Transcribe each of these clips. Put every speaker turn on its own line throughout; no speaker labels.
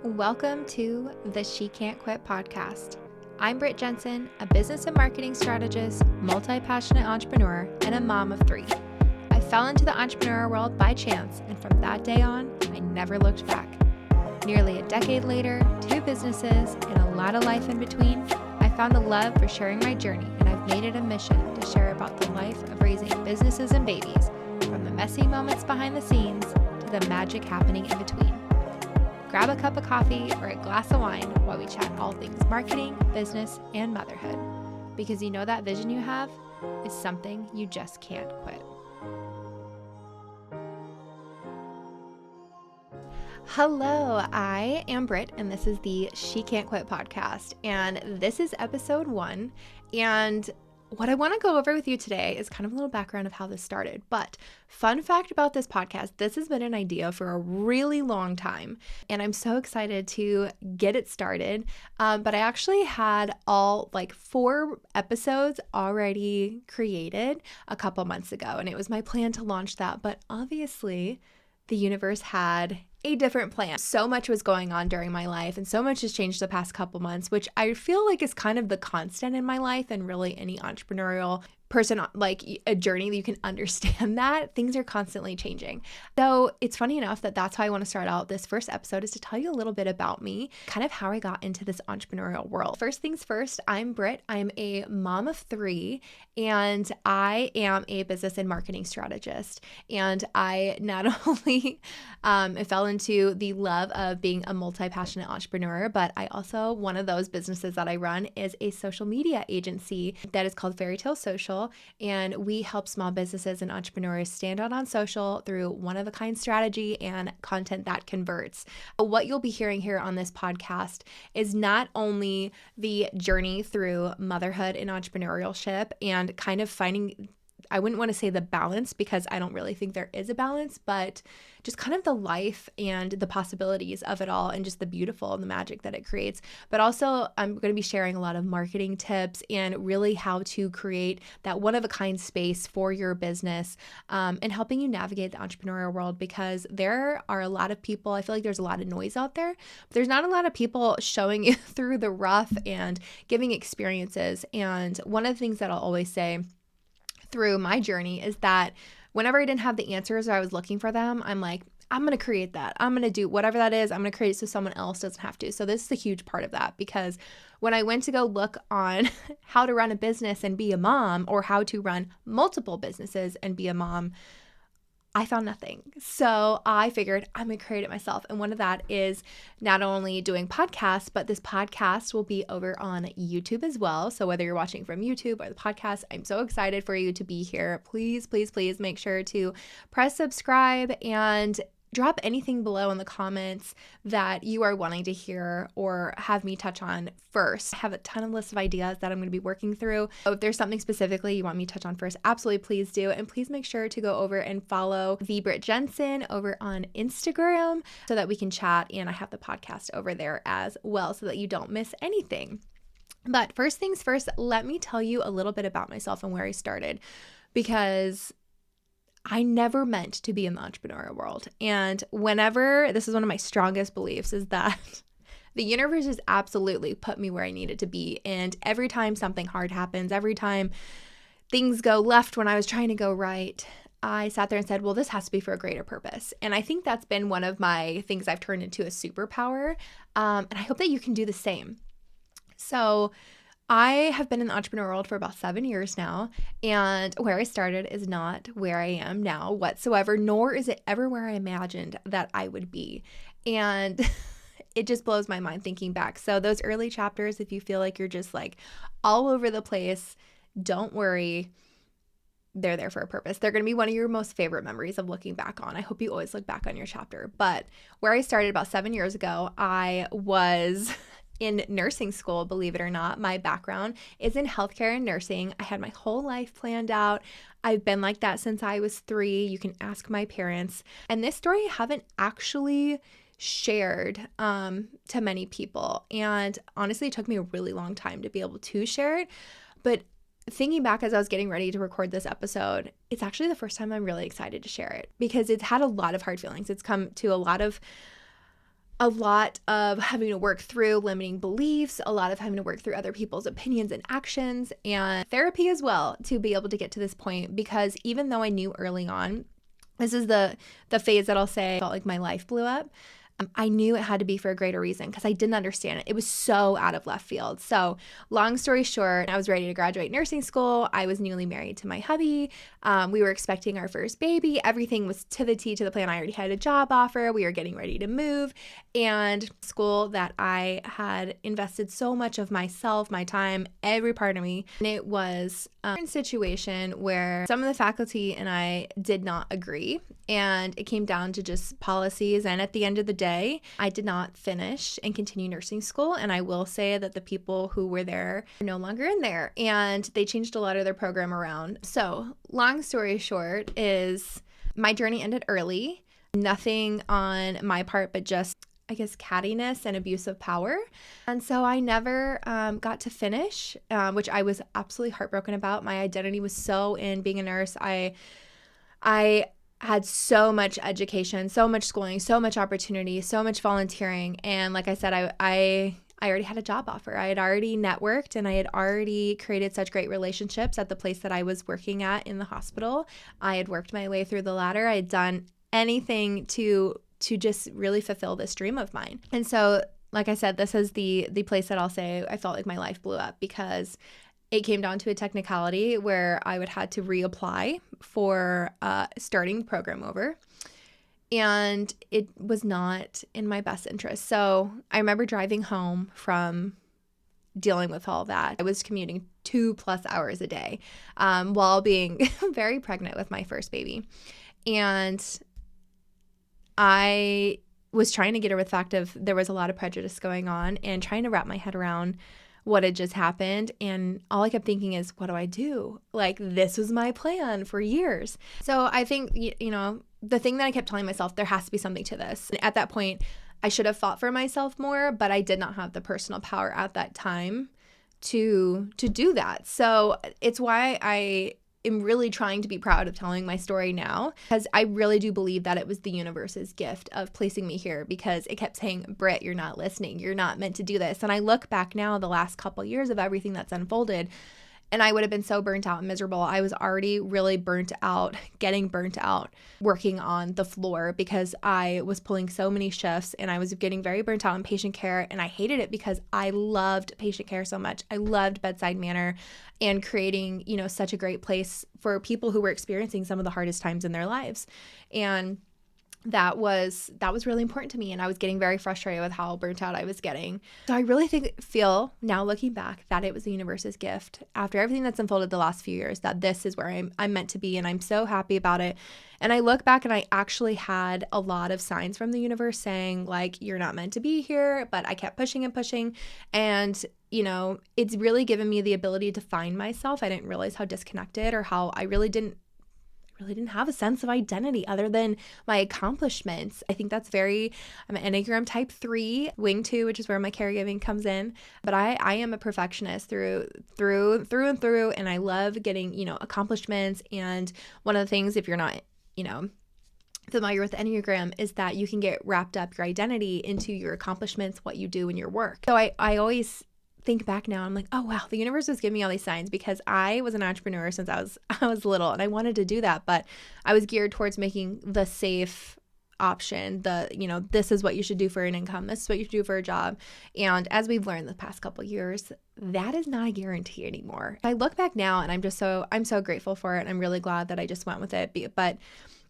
Welcome to the She Can't Quit podcast. I'm Britt Jensen, a business and marketing strategist, multi-passionate entrepreneur, and a mom of 3. I fell into the entrepreneurial world by chance, and from that day on, I never looked back. Nearly a decade later, 2 businesses, and a lot of life in between, I found a love for sharing my journey, and I've made it a mission to share about the life of raising businesses and babies, from the messy moments behind the scenes to the magic happening in between. Grab a cup of coffee or a glass of wine while we chat all things marketing, business, and motherhood. Because you know that vision you have is something you just can't quit. Hello, I am Britt, and this is the She Can't Quit podcast. And this is episode 1. And what I want to go over with you today is kind of a little background of how this started. But fun fact about this podcast, this has been an idea for a really long time. And I'm so excited to get it started. But I actually had all 4 episodes already created a couple months ago. And it was my plan to launch that. But obviously, the universe had a different plan. So much was going on during my life and so much has changed the past couple months, which I feel like is kind of the constant in my life and really any entrepreneurial person, like a journey that you can understand that things are constantly changing. So it's funny enough that that's how I want to start out this first episode, is to tell you a little bit about me, kind of how I got into this entrepreneurial world. First things first, I'm Britt. I'm a mom of 3, and I am a business and marketing strategist. And I not only fell into the love of being a multi-passionate entrepreneur, but I also, one of those businesses that I run is a social media agency that is called Fairytale Social. And we help small businesses and entrepreneurs stand out on social through one-of-a-kind strategy and content that converts. What you'll be hearing here on this podcast is not only the journey through motherhood and entrepreneurship and kind of finding, I wouldn't want to say the balance because I don't really think there is a balance, but just kind of the life and the possibilities of it all and just the beautiful and the magic that it creates. But also I'm going to be sharing a lot of marketing tips and really how to create that one-of-a-kind space for your business, and helping you navigate the entrepreneurial world, because there are a lot of people, I feel like there's a lot of noise out there, but there's not a lot of people showing you through the rough and giving experiences. And one of the things that I'll always say through my journey is that whenever I didn't have the answers or I was looking for them, I'm like, I'm going to create that. I'm going to do whatever that is. I'm going to create it so someone else doesn't have to. So this is a huge part of that, because when I went to go look on how to run a business and be a mom, or how to run multiple businesses and be a mom, I found nothing. So I figured I'm going to create it myself. And one of that is not only doing podcasts, but this podcast will be over on YouTube as well. So whether you're watching from YouTube or the podcast, I'm so excited for you to be here. Please, please, please make sure to press subscribe and drop anything below in the comments that you are wanting to hear or have me touch on first. I have a ton of lists of ideas that I'm going to be working through. So if there's something specifically you want me to touch on first, absolutely please do. And please make sure to go over and follow the Britt Jensen over on Instagram so that we can chat. And I have the podcast over there as well so that you don't miss anything. But first things first, let me tell you a little bit about myself and where I started, because I never meant to be in the entrepreneurial world. And this is one of my strongest beliefs, is that the universe has absolutely put me where I needed to be. And every time something hard happens, every time things go left when I was trying to go right, I sat there and said, well, this has to be for a greater purpose. And I think that's been one of my things I've turned into a superpower. And I hope that you can do the same. So I have been in the entrepreneur world for about 7 years now, and where I started is not where I am now whatsoever, nor is it ever where I imagined that I would be. And it just blows my mind thinking back. So those early chapters, if you feel like you're just all over the place, don't worry. They're there for a purpose. They're going to be one of your most favorite memories of looking back on. I hope you always look back on your chapter. But where I started about 7 years ago, I was in nursing school, believe it or not. My background is in healthcare and nursing. I had my whole life planned out. I've been like that since I was 3. You can ask my parents. And this story I haven't actually shared to many people. And honestly, it took me a really long time to be able to share it. But thinking back as I was getting ready to record this episode, it's actually the first time I'm really excited to share it, because it's had a lot of hard feelings. It's come to a lot of a lot of having to work through limiting beliefs, a lot of having to work through other people's opinions and actions, and therapy as well to be able to get to this point. Because even though I knew early on, this is the phase that I'll say I felt like my life blew up. I knew it had to be for a greater reason because I didn't understand it. It was so out of left field. So long story short, I was ready to graduate nursing school. I was newly married to my hubby. We were expecting our first baby. Everything was to the T to the plan. I already had a job offer. We were getting ready to move. And school that I had invested so much of myself, my time, every part of me. And it was a situation where some of the faculty and I did not agree. And it came down to just policies. And at the end of the day, I did not finish and continue nursing school. And I will say that the people who were there are no longer in there. And they changed a lot of their program around. So long story short is my journey ended early. Nothing on my part, but just, I guess, cattiness and abuse of power. And so I never got to finish, which I was absolutely heartbroken about. My identity was so in being a nurse. I had so much education, so much schooling, so much opportunity, so much volunteering. And like I said, I already had a job offer. I had already networked and I had already created such great relationships at the place that I was working at in the hospital. I had worked my way through the ladder. I had done anything to just really fulfill this dream of mine. And so, like I said, this is the place that I'll say I felt like my life blew up because it came down to a technicality where I would have to reapply for starting the program over. And it was not in my best interest. So I remember driving home from dealing with all that. I was commuting 2+ hours a day while being very pregnant with my first baby. And I was trying to get over the fact of there was a lot of prejudice going on and trying to wrap my head around what had just happened. And all I kept thinking is, what do I do? Like, this was my plan for years. So I think, the thing that I kept telling myself, there has to be something to this. And at that point, I should have fought for myself more, but I did not have the personal power at that time to do that. So it's why I am really trying to be proud of telling my story now, because I really do believe that it was the universe's gift of placing me here, because it kept saying, Britt, you're not listening. You're not meant to do this. And I look back now, the last couple years of everything that's unfolded, and I would have been so burnt out and miserable. I was already really getting burnt out, working on the floor because I was pulling so many shifts and I was getting very burnt out in patient care. And I hated it because I loved patient care so much. I loved bedside manner and creating, such a great place for people who were experiencing some of the hardest times in their lives. And that was really important to me, and I was getting very frustrated with how burnt out I was getting. So I really feel now, looking back, that it was the universe's gift after everything that's unfolded the last few years, that this is where I'm meant to be, and I'm so happy about it. And I look back and I actually had a lot of signs from the universe saying, like, you're not meant to be here, but I kept pushing and pushing, and it's really given me the ability to find myself. I didn't realize how disconnected, or how I really didn't have a sense of identity other than my accomplishments. I think that's I'm an Enneagram type 3, wing 2, which is where my caregiving comes in. But I am a perfectionist through and through. And I love getting, accomplishments. And one of the things, if you're not, familiar with the Enneagram, is that you can get wrapped up your identity into your accomplishments, what you do in your work. So I always think back now, I'm like, oh wow, the universe was giving me all these signs, because I was an entrepreneur since I was little, and I wanted to do that, but I was geared towards making the safe option, this is what you should do for an income, this is what you should do for a job. And as we've learned the past couple of years, that is not a guarantee anymore. I look back now and I'm so grateful for it, and I'm really glad that I just went with it. But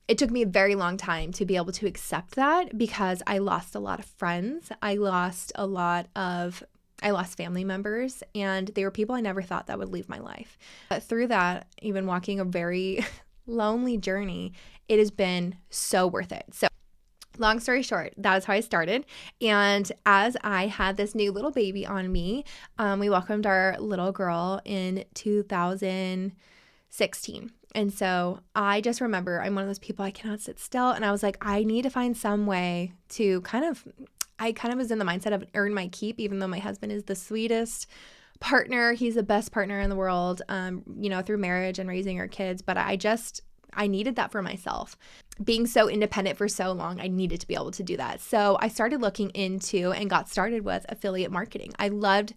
it took me a very long time to be able to accept that, because I lost a lot of friends. I lost family members, and they were people I never thought that would leave my life. But through that, even walking a very lonely journey, it has been so worth it. So long story short, that is how I started. And as I had this new little baby on me, we welcomed our little girl in 2016. And so I just remember, I'm one of those people, I cannot sit still. And I was like, I need to find some way to I kind of was in the mindset of earn my keep, even though my husband is the sweetest partner. He's the best partner in the world, through marriage and raising our kids. But I I needed that for myself. Being so independent for so long, I needed to be able to do that. So I started looking into and got started with affiliate marketing. I loved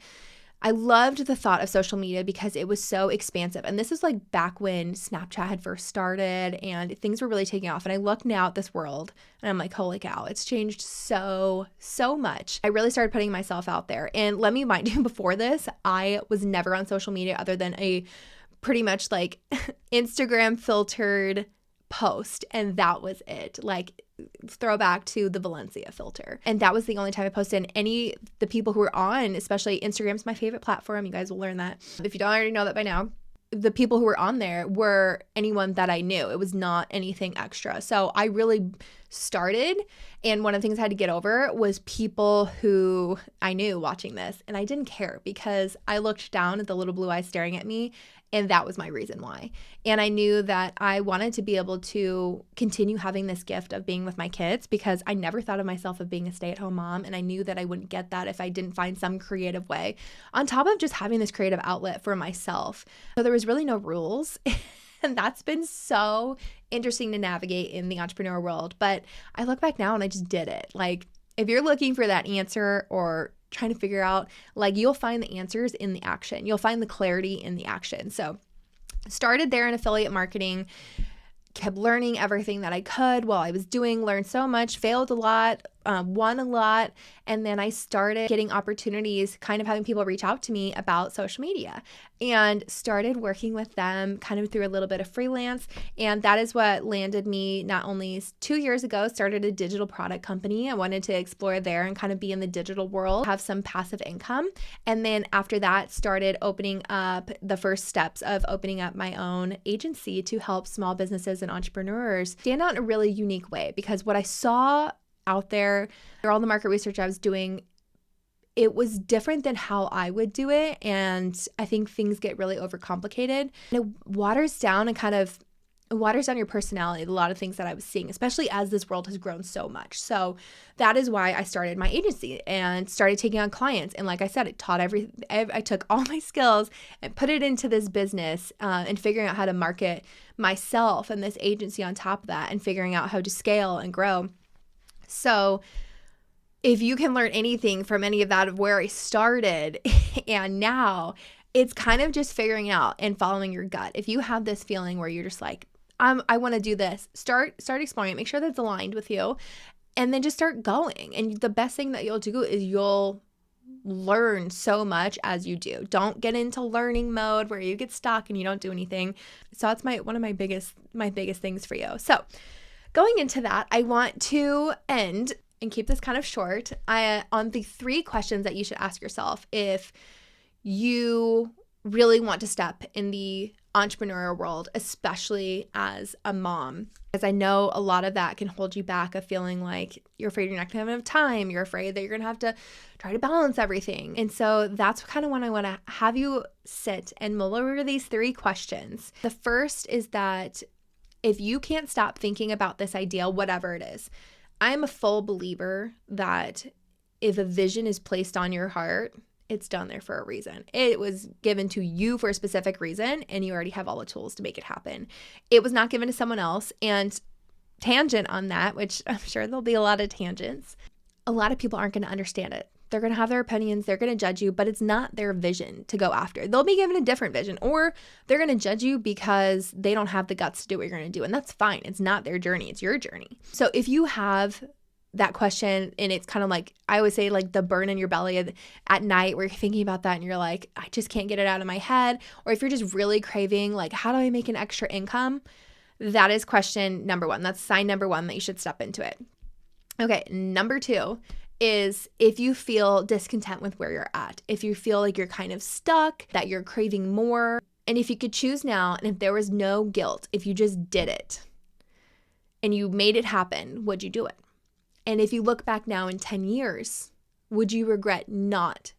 the thought of social media because it was so expansive. And this is like back when Snapchat had first started and things were really taking off. And I look now at this world and I'm like, holy cow, it's changed so much. I really started putting myself out there. And let me remind you, before this, I was never on social media other than a pretty much like Instagram filtered post. And that was it. Like, throwback to the Valencia filter. And that was the only time I posted. And the people who were on, especially Instagram's my favorite platform. You guys will learn that. If you don't already know that by now, the people who were on there were anyone that I knew. It was not anything extra. So I really started. And one of the things I had to get over was people who I knew watching this. And I didn't care because I looked down at the little blue eyes staring at me. And that was my reason why. And I knew that I wanted to be able to continue having this gift of being with my kids because I never thought of myself of being a stay-at-home mom. And I knew that I wouldn't get that if I didn't find some creative way on top of just having this creative outlet for myself. So there was really no rules. And that's been so interesting to navigate in the entrepreneur world. But I look back now and I just did it. Like, if you're looking for that answer or trying to figure out, like, you'll find the answers in the action. You'll find the clarity in the action. So started there in affiliate marketing, kept learning everything that I could while I was doing, learned so much, failed a lot, won a lot. And then I started getting opportunities, kind of having people reach out to me about social media and started working with them kind of through a little bit of freelance. And that is what landed me not only 2 years ago, started a digital product company. I wanted to explore there and kind of be in the digital world, have some passive income. And then after that, started opening up the first steps of opening up my own agency to help small businesses and entrepreneurs stand out in a really unique way. Because what I saw out there, all the market research I was doing, it was different than how I would do it. And I think things get really overcomplicated. And it waters down your personality, a lot of things that I was seeing, especially as this world has grown so much. So that is why I started my agency and started taking on clients. And like I said, I took all my skills and put it into this business and figuring out how to market myself and this agency on top of that and figuring out how to scale and grow. So if you can learn anything from any of that of where I started and now, it's kind of just figuring out and following your gut. If you have this feeling where you're just like, I want to do this, start exploring it, make sure that it's aligned with you, and then just start going. And the best thing that you'll do is you'll learn so much as you do. Don't get into learning mode where you get stuck and you don't do anything. So that's one of my biggest things for you. So going into that, I want to end and keep this kind of short on the 3 questions that you should ask yourself if you really want to step in the entrepreneurial world, especially as a mom. As I know a lot of that can hold you back of feeling like you're afraid you're not going to have enough time. You're afraid that you're going to have to try to balance everything. And so that's kind of when I want to have you sit and mull over these 3 questions. The first is that if you can't stop thinking about this idea, whatever it is, I'm a full believer that if a vision is placed on your heart, it's done there for a reason. It was given to you for a specific reason, and you already have all the tools to make it happen. It was not given to someone else. And tangent on that, which I'm sure there'll be a lot of tangents, a lot of people aren't going to understand it. They're going to have their opinions. They're going to judge you, but it's not their vision to go after. They'll be given a different vision, or they're going to judge you because they don't have the guts to do what you're going to do. And that's fine. It's not their journey. It's your journey. So if you have that question, and it's kind of like, I always say, like the burn in your belly at night where you're thinking about that and you're like, I just can't get it out of my head. Or if you're just really craving, like, how do I make an extra income? That is question number 1. That's sign number 1 that you should step into it. Okay. Number 2 is if you feel discontent with where you're at, if you feel like you're kind of stuck, that you're craving more, and if you could choose now, and if there was no guilt, if you just did it and you made it happen, would you do it? And if you look back now in 10 years, would you regret not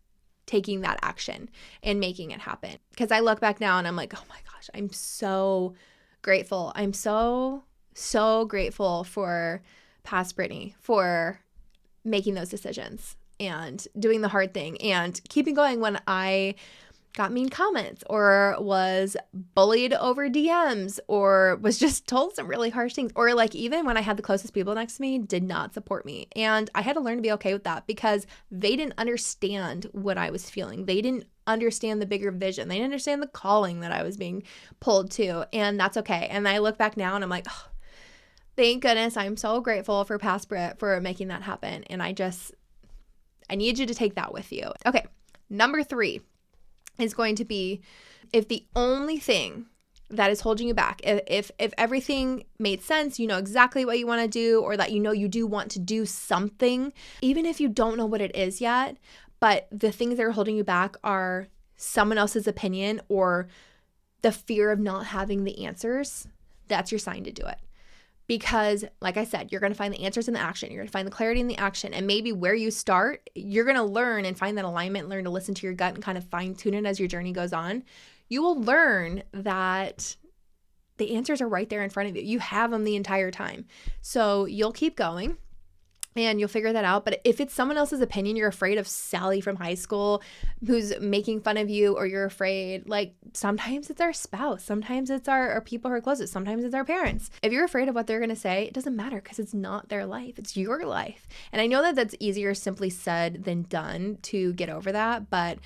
taking that action and making it happen? Because I look back now and I'm like, oh my gosh, I'm so grateful. I'm so grateful for past Brittany, for making those decisions and doing the hard thing and keeping going when I got mean comments or was bullied over DMs or was just told some really harsh things, or like even when I had the closest people next to me did not support me. And I had to learn to be okay with that because they didn't understand what I was feeling. They didn't understand the bigger vision. They didn't understand the calling that I was being pulled to, and that's okay. And I look back now and I'm like, oh, thank goodness. I'm so grateful for past Britt for making that happen. And I need you to take that with you. Okay, number 3 is going to be, if the only thing that is holding you back, if everything made sense, you know exactly what you want to do, or that you know you do want to do something, even if you don't know what it is yet, but the things that are holding you back are someone else's opinion or the fear of not having the answers, that's your sign to do it. Because like I said, you're going to find the answers in the action. You're going to find the clarity in the action. And maybe where you start, you're going to learn and find that alignment, learn to listen to your gut and kind of fine tune it as your journey goes on. You will learn that the answers are right there in front of you. You have them the entire time. So you'll keep going and you'll figure that out. But if it's someone else's opinion, you're afraid of Sally from high school who's making fun of you, or you're afraid, like sometimes it's our spouse, sometimes it's our people who are closest, sometimes it's our parents. If you're afraid of what they're going to say, it doesn't matter because it's not their life, it's your life. And I know that that's easier simply said than done to get over that, but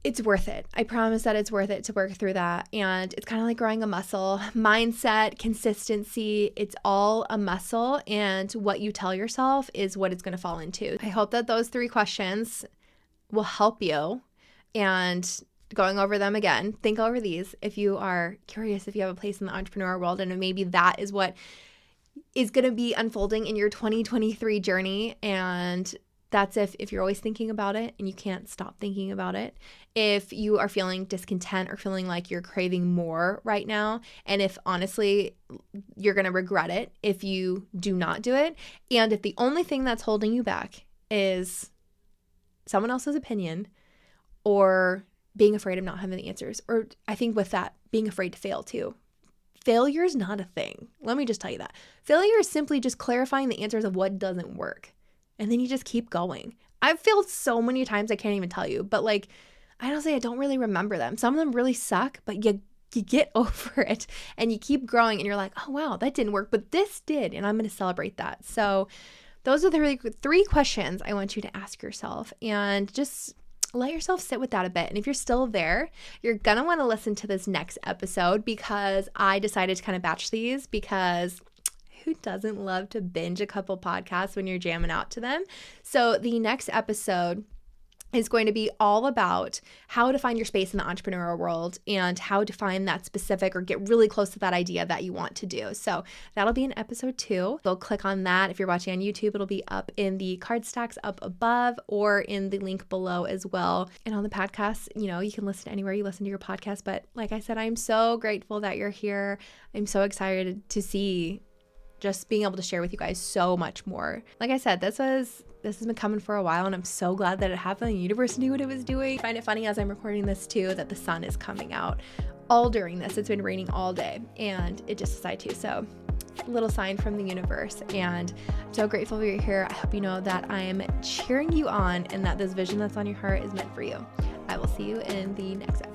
it's worth it. I promise that it's worth it to work through that. And it's kind of like growing a muscle. Mindset, consistency, it's all a muscle. And what you tell yourself is what it's going to fall into. I hope that those 3 questions will help you. And going over them again, think over these. If you are curious, if you have a place in the entrepreneur world, and maybe that is what is going to be unfolding in your 2023 journey. And that's if you're always thinking about it and you can't stop thinking about it. If you are feeling discontent or feeling like you're craving more right now, and if honestly you're going to regret it if you do not do it, and if the only thing that's holding you back is someone else's opinion or being afraid of not having the answers, or I think with that, being afraid to fail too. Failure is not a thing. Let me just tell you that. Failure is simply just clarifying the answers of what doesn't work. And then you just keep going. I've failed so many times I can't even tell you, but like, I don't really remember them. Some of them really suck, but you get over it and you keep growing and you're like, oh wow, that didn't work, but this did. And I'm going to celebrate that. So those are the 3 questions I want you to ask yourself, and just let yourself sit with that a bit. And if you're still there, you're going to want to listen to this next episode, because I decided to kind of batch these, because who doesn't love to binge a couple podcasts when you're jamming out to them? So the next episode is going to be all about how to find your space in the entrepreneurial world and how to find that specific or get really close to that idea that you want to do. So that'll be in episode 2. So click on that. If you're watching on YouTube, it'll be up in the card stacks up above or in the link below as well. And on the podcast, you can listen anywhere you listen to your podcast. But like I said, I'm so grateful that you're here. I'm so excited to see just being able to share with you guys so much more. Like I said, this has been coming for a while, and I'm so glad that it happened. The universe knew what it was doing. I find it funny as I'm recording this too, that the sun is coming out all during this. It's been raining all day and it just decided to. So a little sign from the universe, and I'm so grateful you're here. I hope you know that I am cheering you on and that this vision that's on your heart is meant for you. I will see you in the next episode.